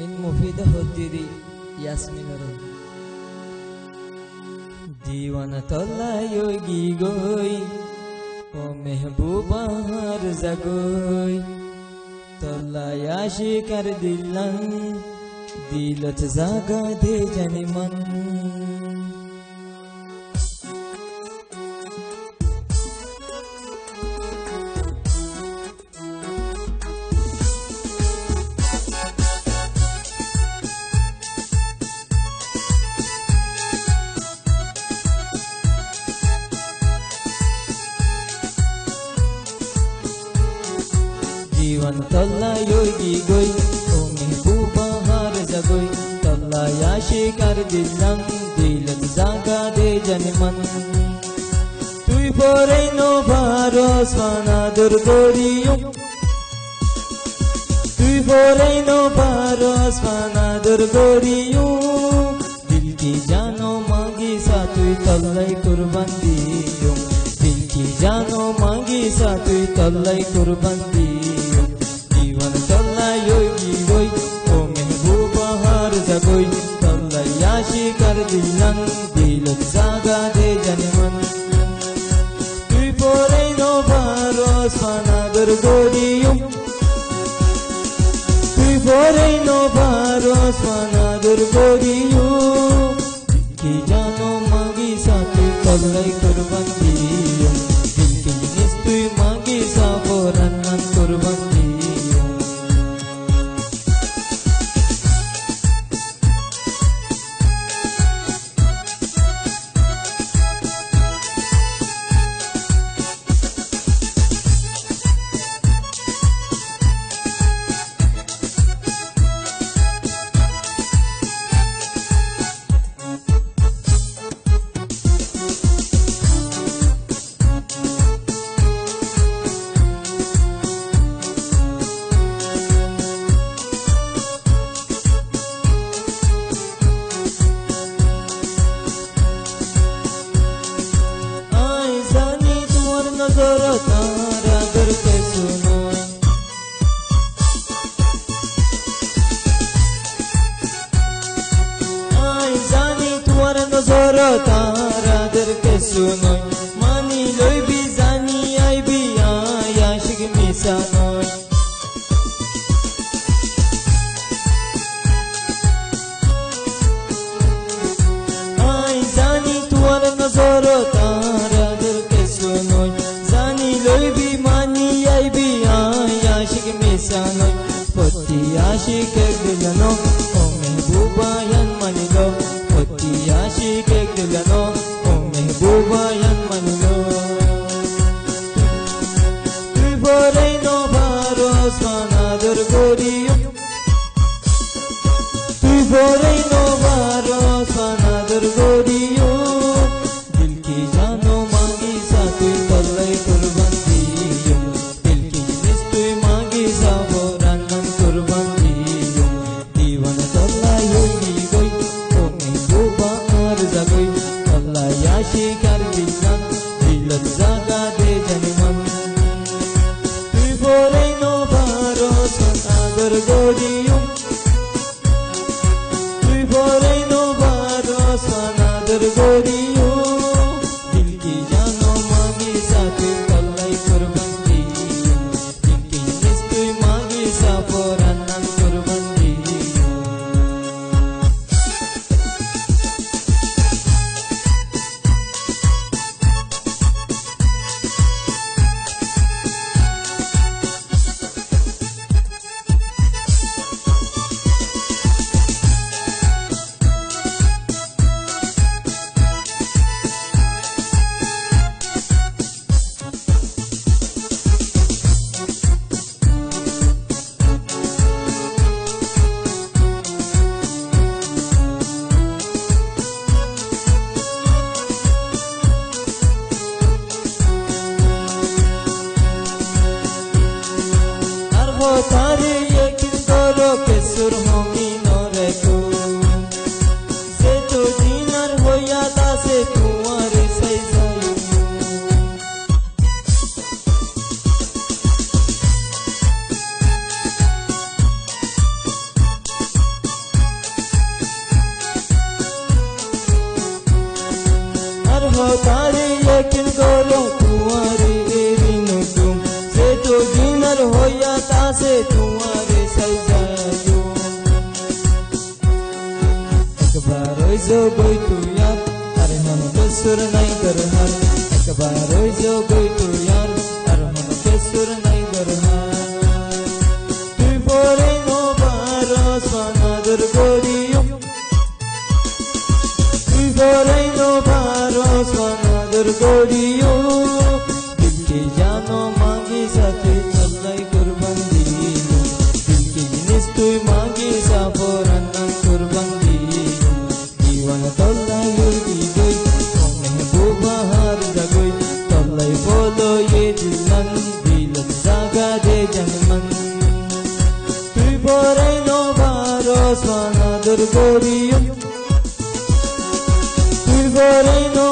इन मुफीदा होतीरी यास्मिनरो दीवाना तल्ला योगी गोई ओ महबूबा हर जगोई तल्ला याशी कर दिलन दिलत जागा दे जाने मन जीवन तल्ला योगी गोई ओ महबूबा हार जगोई तल्ला याशी कर दिलन दिलत जागा दे जन मन तुई पोरे नो भारोस वाना दुर्गोरियो तुई पोरे नो भारोस वाना दुर्गोरियो दिल की जानो मांगी सा तुई तल्लाई कुर्बान दियो दिल की जानो मांगी सा तुई तल्लाई कुर्बान दियो जीवन तल्ला योगी गोई ओ महबूबा हार जगोई तल्ला याशी कर दिलन दिलत जागा दे जन मन तुई पोरे नो भारोस वाना दुर्गोरियो तुई पोरे नो भारोस वाना दुर्गोरियो की जानो मांगी सा तुई तल्लाई कुर्बान दियो दिल की जिनिस तुई मांगी सा फोरन कुर्बान दियो नजरो तारा गर के सुनो आई जानी तुअर नजरो तारा गर के सुनो मानी लोई भी जानी आई भी आया शिक मिसानो आई जानी तुअर नजरो तारा गर के सुनो लोई भी मानी आई भी आया शिक मिसानो पति आशिक दिलनो ओ महबूबा यन मनिलो पति आशिक दिलनो ओ महबूबा यन मनिलो तुई पोरे नो भारोस वाना दुर्गोरियो तुई पोरे नो भारोस वाना दुर्गोरियो दिल की जानो मांगी सा तुई तल्लाई कुर्बान याशी कर दिलन दिलत जागा दे जन मन तुई पोरे नो भारोस वाना दुर्गोरियो तुई पोरे नो भारोस वाना दुर्गोरियो दिल की जानो मांगी सा तुई तल्लाई कुर्बान दियो दिल की जिनिस तुई मांगी सा फोरन कुर्बान दियो तारे ये किंदरो के सुर होमी नो रे तू से तो जीनर हो यादा से तुम्हारे सही जायू जोगै तुयार आरो हनो बेसुर नाय दरहार एकबारै जोगै तुयार आरो हनो बेसुर नाय दरहार तुई परे नो बारस बानादर गरियो तुई परे नो बारस बानादर गरियो दिल की जानो मांगी सा तुई तल्लाई कुर्बान दियो दिल की जिनिस तुई मांगी सा फौरन कुर्बान दियो दीवाना तल्लाई युर्गी गई महबूबा हार जगई तल्लाई बोलो ये दिलन दिलन जागा दे जनमन तुई परे नो बारस बानादर गरियो तुई परे नो